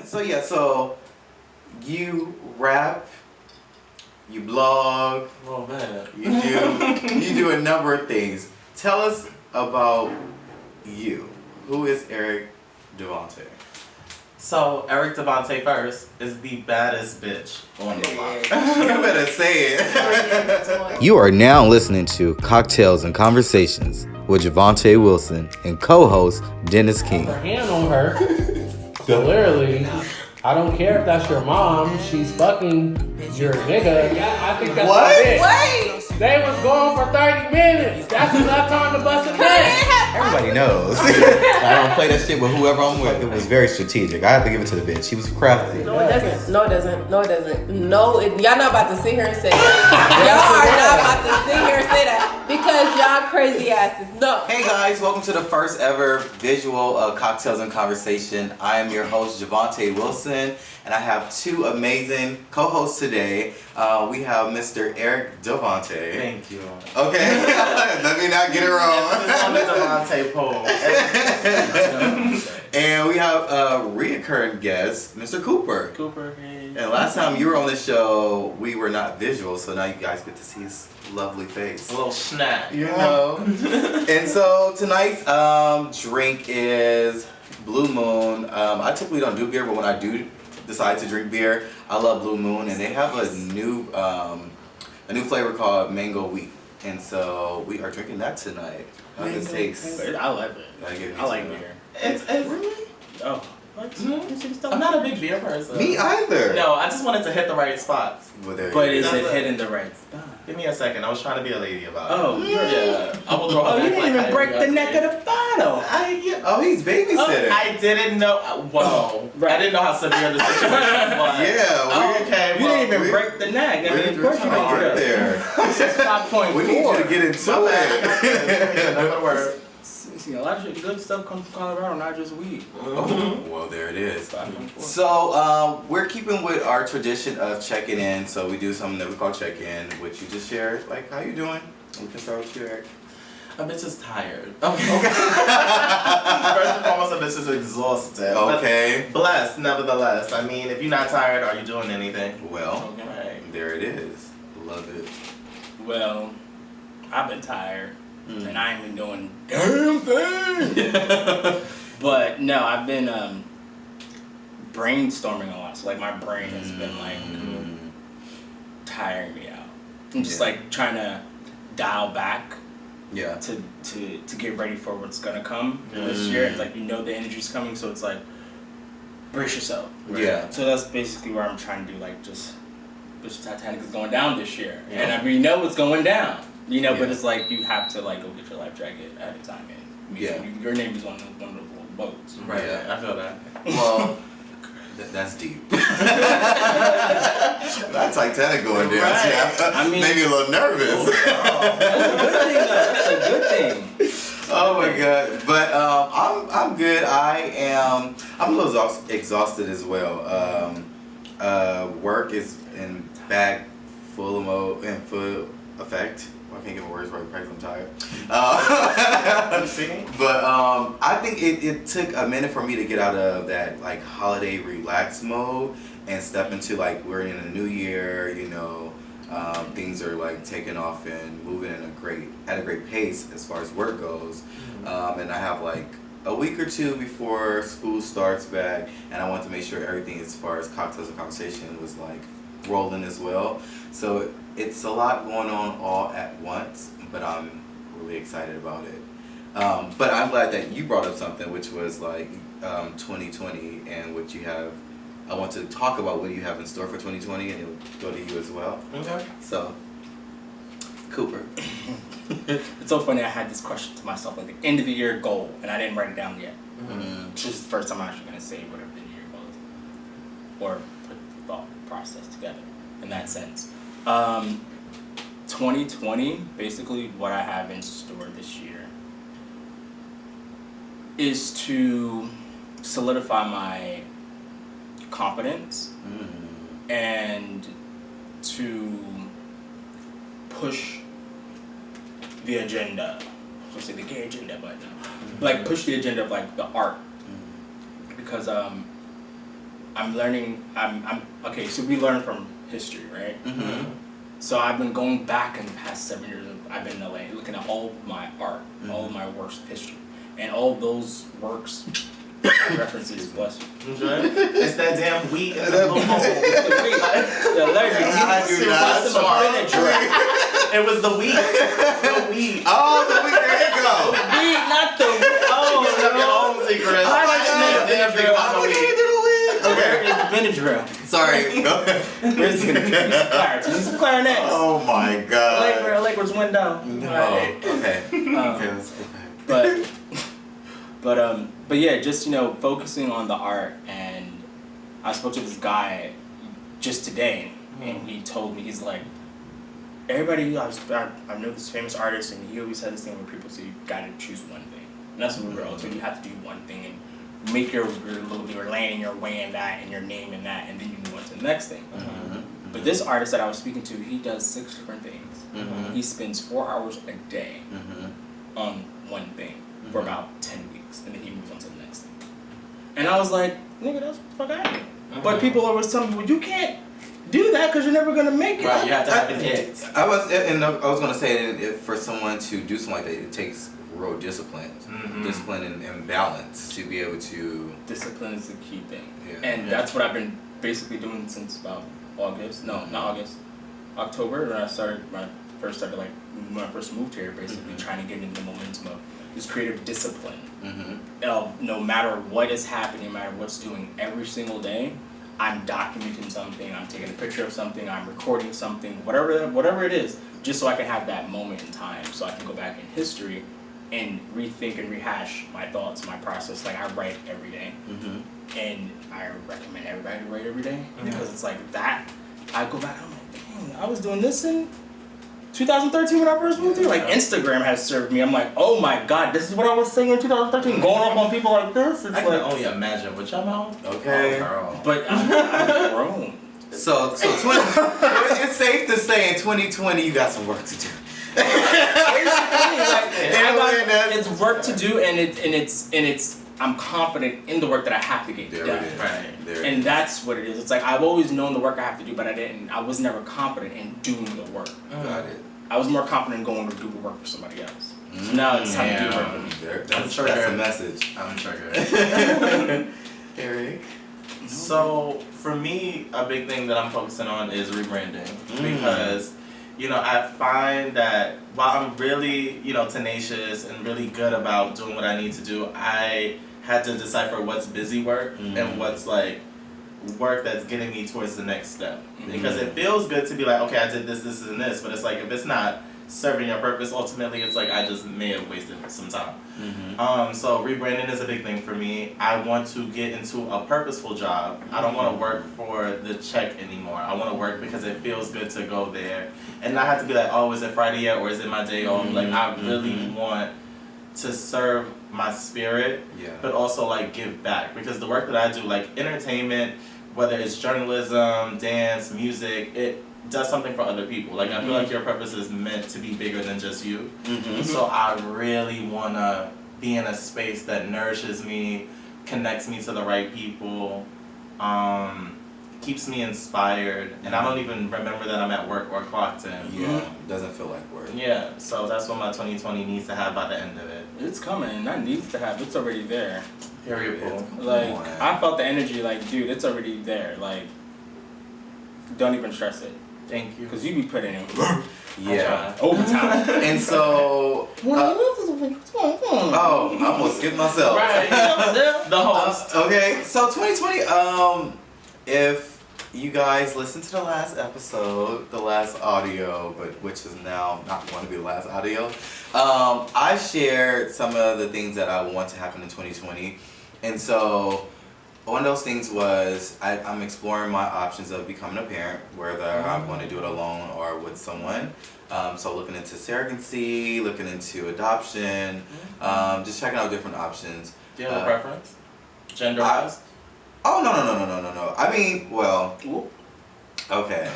So you rap, you blog, Oh man. you do a number of things. Tell us about you. Who is Eric Devontae? So Eric Devontae first is the baddest bitch on the block. You better say it. You are now listening to Cocktails and Conversations with Javante Wilson and co-host Dennis King. Her hand on her. Clearly, I don't care if that's your mom. She's fucking your nigga. Yeah, I think that's What? it. Wait! They was going for 30 minutes. That's enough time to bust a nut. Everybody knows. I don't play that shit with whoever I'm with. It was very strategic. I have to give it to the bitch. She was crafty. No, it doesn't. No, it doesn't. No, it doesn't. No, y'all not about to sit here and say that. Y'all are not about to sit here and say that because y'all crazy asses. No. Hey guys, welcome to the first ever visual of Cocktails and Conversation. I am your host, Javante Wilson, and I have two amazing co-hosts today. We have Mr. Eric Devontae. Thank you. Okay, let me not get it wrong. It's on the Devontae pole. And we have a reoccurring guest, Mr. Cooper. Cooper, hey. And last time you were on the show, we were not visual, so now you guys get to see his lovely face. A little snack. You know. And so tonight's drink is Blue Moon. I typically don't do beer, but when I do decide to drink beer, I love Blue Moon, and they have a new flavor called Mango Wheat, and so we are drinking that tonight. How does it taste? I love it. I like beer. It's really? Oh. What? I'm not a big beer person. Me either. No, I just wanted to hit the right spots. Well, there But you is go. it hitting the right spot? Give me a second. I was trying to be a lady about it. Oh, Yeah. I will throw Oh, it you back didn't like even I break the do. neck of the bottle. Oh, he's babysitting. I didn't know. Whoa. Right. I didn't know how severe the situation was. Yeah, Oh, okay. You well, didn't even we- break the neck. I We're mean, of course you trying to didn't get there. 5.4. We need you to get into it. Another word. See, a lot of good stuff comes from Colorado, not just weed. Oh, well, there it is. 5.4. So, we're keeping with our tradition of checking in. So we do something that we call check-in, which you just share, like, how you doing? We can start with you, Eric. A bitch is tired. Okay. First and foremost, a bitch is exhausted. but Okay. blessed, nevertheless. I mean, if you're not tired, are you doing anything? Well, Right. there it is. Love it. Well, I've been tired, Mm. and I ain't been doing damn thing. But no, I've been brainstorming a lot. So like my brain has been like tiring me out. I'm just Yeah. like trying to dial back Yeah. to get ready for what's gonna come this year. It's like you know the energy's coming, so it's like brace yourself. Yeah. So that's basically where I'm trying to do, like, just Titanic is going down this year, and I mean, you know it's going down, you know, but Yeah. it's like you have to like go get your life jacket ahead of time, and your name is on one of the little boats. Right. Yeah. I feel that. Well, that's deep. That Titanic going down. Right. Yeah. I mean- maybe a little nervous. That's a good thing, though. That's a good thing. Oh my god! But I'm good. I'm a little exhausted as well. Work is back full effect. I can't get my words right because I'm tired. But I think it took a minute for me to get out of that like holiday relax mode and step into like we're in a new year. You know, things are like taking off and moving at a great pace as far as work goes. And I have like a week or two before school starts back, and I want to make sure everything as far as Cocktails and Conversation was like rolling as well. So it's a lot going on all at once, but I'm really excited about it. But I'm glad that you brought up something which was like 2020 and what you have. I want to talk about what you have in store for 2020, and it'll go to you as well. Okay. So, Cooper. It's so funny. I had this question to myself, like the end of the year goal, and I didn't write it down yet. Which is the first time I'm actually gonna say whatever the year goal is, or put the thought process together in that sense. 2020, basically, what I have in store this year is to solidify my competence and to push the agenda. I was gonna say the gay agenda, but no. Like push the agenda of like the art, because I'm learning. I'm okay. So we learn from history, right? Mm-hmm. So I've been going back in the past 7 years. I've been in LA, looking at all of my art, all of my works of history, and all those works references. Bless you. It's that damn wheat in the little hole. The allergic. I do not. It was the wheat. The wheat. Oh, the week, there you go. Wheat, not the. You have your Oh, own secrets. I like to make Damn thing about the wheat. where is the Benadryl? Sorry, go ahead. Where's the clarinet? Some clarinets. Oh my god. Lakers went down. No. Okay. Okay, let's go back. But yeah, just focusing on the art. And I spoke to this guy just today, and he told me, he's like, everybody, I know this famous artist, and he always had this thing where people say you gotta choose one thing, and that's what we were all told. You have to do one thing and make your lane, your way in that, and your name in that, and then you move on to the next thing. But this artist that I was speaking to, he does 6 different things. He spends 4 hours a day on one thing for about 10 weeks, and then he moves on to the next thing. And I was like, nigga, that's what the fuck I do. But people always tell me, well, you can't do that because you're never gonna make it. Right, you have to have the hits. I was gonna say that if for someone to do something like that, it takes real discipline, discipline and balance to be able to. Discipline is the key thing, Yeah. and that's what I've been basically doing since about August. No, not August. October when I first moved here, basically trying to get into the momentum of this creative discipline. No matter what is happening, no matter what's doing, every single day, I'm documenting something, I'm taking a picture of something, I'm recording something, whatever it is, just so I can have that moment in time, so I can go back in history and rethink and rehash my thoughts, my process. Like, I write every day, and I recommend everybody to write every day, because it's like that. I go back, I'm like, dang, I was doing this in 2013 when I first moved here. Like, Instagram has served me. I'm like, oh my god, this is what I was saying in 2013, going off on people like this. It's I can like, only imagine what y'all know. Okay. Oh, girl. but I'm grown. So it's safe to say in 2020 you got some work to do. It's work to do, and it's I'm confident in the work that I have to get There done. it is. Right. There it And is. that's what it is. It's like I've always known the work I have to do, but I was never confident in doing the work. Got it. I was more confident in going to do the work for somebody else. So now it's time to do the work for me. That's sure a there- message. I'm triggered. Eric. So for me, a big thing that I'm focusing on is rebranding because, I find that while I'm really, tenacious and really good about doing what I need to do, I had to decipher what's busy work and what's like work that's getting me towards the next step. Because it feels good to be like, okay, I did this, this, and this, but it's like if it's not serving your purpose, ultimately it's like I just may have wasted some time. So rebranding is a big thing for me. I want to get into a purposeful job. I don't want to work for the check anymore. I want to work because it feels good to go there and not have to be like, oh, is it Friday yet or is it my day off? Like I really want to serve my spirit, but also like give back, because the work that I do, like entertainment, whether it's journalism, dance, music, it does something for other people. Like I feel like your purpose is meant to be bigger than just you. So I really wanna be in a space that nourishes me, connects me to the right people, keeps me inspired, and I don't even remember that I'm at work or clocked in. Yeah, doesn't feel like work. Yeah, so that's what my 2020 needs to have by the end of it. It's coming. That needs to happen. It's already there. Period. Like, on. I felt the energy. Like, dude, it's already there. Like, don't even stress it, Thank you. cause you be putting in Yeah. overtime. And so, oh, I almost skipped myself. Right. The host. Okay, so 2020. If you guys listened to the last episode, the last audio, but which is now not going to be the last audio, I shared some of the things that I want to happen in 2020, and so one of those things was I'm exploring my options of becoming a parent, whether I'm going to do it alone or with someone. So looking into surrogacy, looking into adoption, just checking out different options. Do you have a preference? Gender-wise? Oh, no. I mean, well, okay.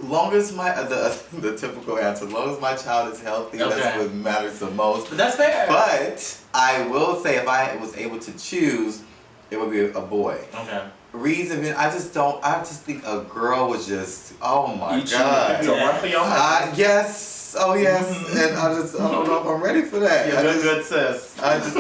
Long as the typical answer, long as my child is healthy, that's what matters the most. But that's fair. But I will say, if I was able to choose, it would be a boy. Okay. Reason being, I just think a girl was just, oh my You god. You're one for your heart. Yes, oh yes, and I don't know if I'm ready for that. You're good, sis. I just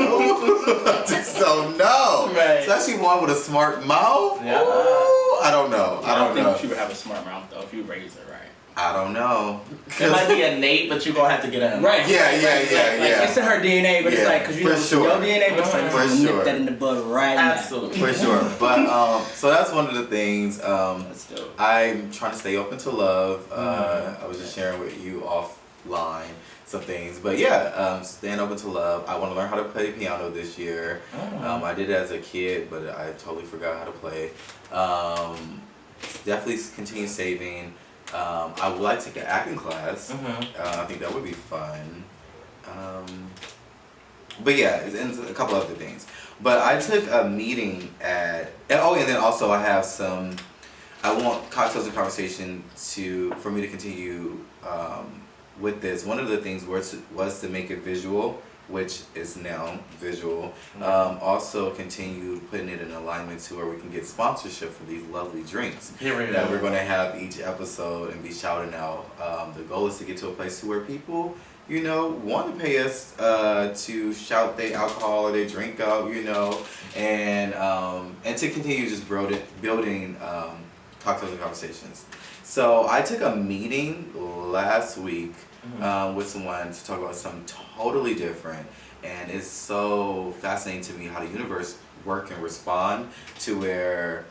don't know. Right. Especially one with a smart mouth. Yeah. Ooh, I don't know. I don't know. think she would have a smart mouth though if you raise her right. I don't know. It might be innate, but you're gonna have to get in. Right. Yeah, right, yeah, right. yeah, Like, yeah. it's in her DNA, but Yeah, it's like because you for know it's sure. your DNA, but it's like For you sure. nip that in the bud right Absolutely. For sure. But so that's one of the things. now. That's dope. I'm trying to stay open to love. I was just sharing with you offline some things, but yeah, staying open to love. I want to learn how to play piano this year. I did it as a kid, but I totally forgot how to play. Definitely continue saving. I would like to take an acting class. I think that would be fun. But yeah, and a couple other things. But I took a meeting at and then also I have some. I want Cocktails and Conversation for me to continue with this. One of the things was to make it visual, which is now visual. Also continue putting it in alignment to where we can get sponsorship for these lovely drinks that we're going to have each episode and be shouting out. The goal is to get to a place where people, want to pay us to shout their alcohol or their drink out, and to continue just building Cocktails and Conversations. So I took a meeting last week with someone to talk about something totally different, and it's so fascinating to me how the universe work and respond to where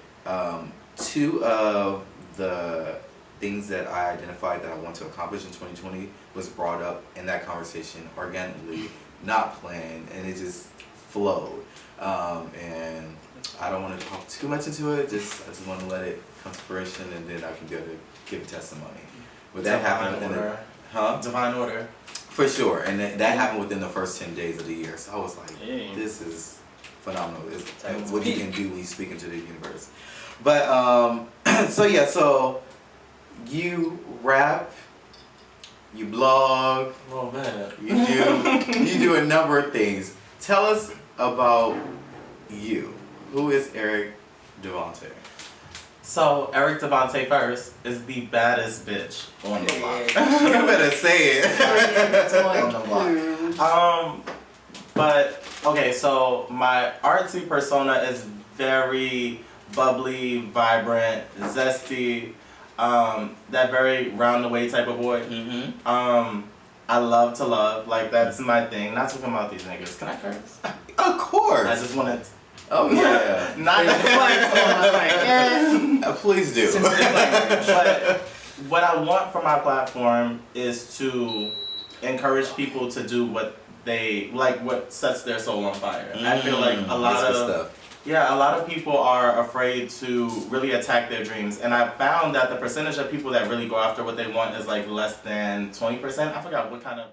two of the things that I identified that I want to accomplish in 2020 was brought up in that conversation organically, not planned, and it just flowed. And I don't want to talk too much into it. I just want to let it come to fruition, and then I can be able to give a testimony. But that happened within Divine order. For sure, and that happened within the first 10 days of the year. So I was like, Yeah. this is phenomenal. It's what you can do when you speak into the universe. But so you rap, you blog, A little bit. you do a number of things. Tell us about you. Who is Eric Devontae? So Eric Devontae first is the baddest bitch on the block. You better say it. On the block. But okay, so my artsy persona is very bubbly, vibrant, zesty, that very round the way type of boy. I love to love, like that's my thing. Not talking about these niggas. Can I curse? Of course. I just wanted to. Oh yeah. Not to flex on my like, Please do. But what I want from my platform is to encourage people to do what they like, what sets their soul on fire. I feel like a lot of people are afraid to really attack their dreams, and I found that the percentage of people that really go after what they want is like less than 20%. I forgot what kind of